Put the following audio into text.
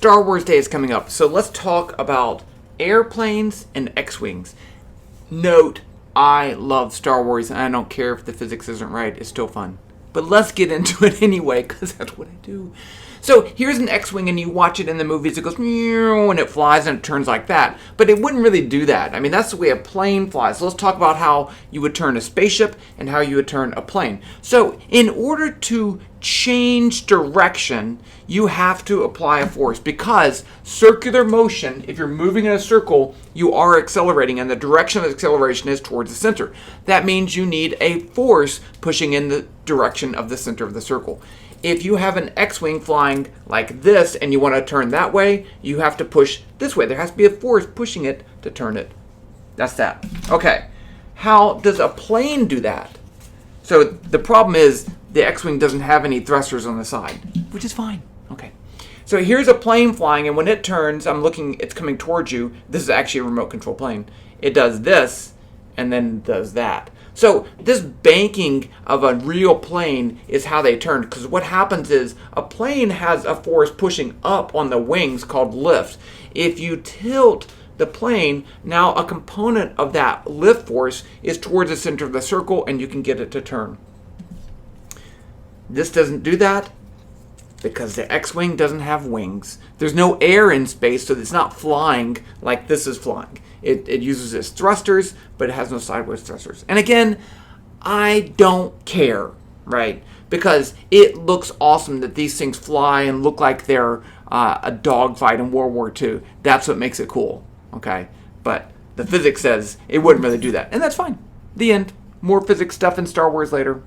Star Wars Day is coming up, so let's talk about airplanes and X-Wings. Note, I love Star Wars, and I don't care if the physics isn't right. It's still fun. But let's get into it anyway, because that's what I do. So here's an X-Wing, and you watch it in the movies. It goes, meow, and it flies, and it turns like that. But it wouldn't really do that. I mean, that's the way a plane flies. So let's talk about how you would turn a spaceship and how you would turn a plane. So in order to change direction, you have to apply a force, because circular motion, if you're moving in a circle, you are accelerating, and the direction of acceleration is towards the center. That means you need a force pushing in the direction of the center of the circle. If you have an X-Wing flying like this and you want to turn that way, you have to push this way. There has to be a force pushing it to turn it. That's that. Okay. How does a plane do that? So the problem is the X-Wing doesn't have any thrusters on the side, which is fine. Okay. So here's a plane flying, and when it turns, I'm looking, it's coming towards you. This is actually a remote control plane. It does this and then does that. So this banking of a real plane is how they turn, because what happens is a plane has a force pushing up on the wings called lift. If you tilt the plane, now a component of that lift force is towards the center of the circle, and you can get it to turn. This doesn't do that because the X-Wing doesn't have wings. There's no air in space, so it's not flying like this is flying. It uses its thrusters, but it has no sideways thrusters. And again, I don't care, right? Because it looks awesome that these things fly and look like they're a dogfight in World War II. That's what makes it cool, okay? But the physics says it wouldn't really do that, and that's fine. The end. More physics stuff in Star Wars later.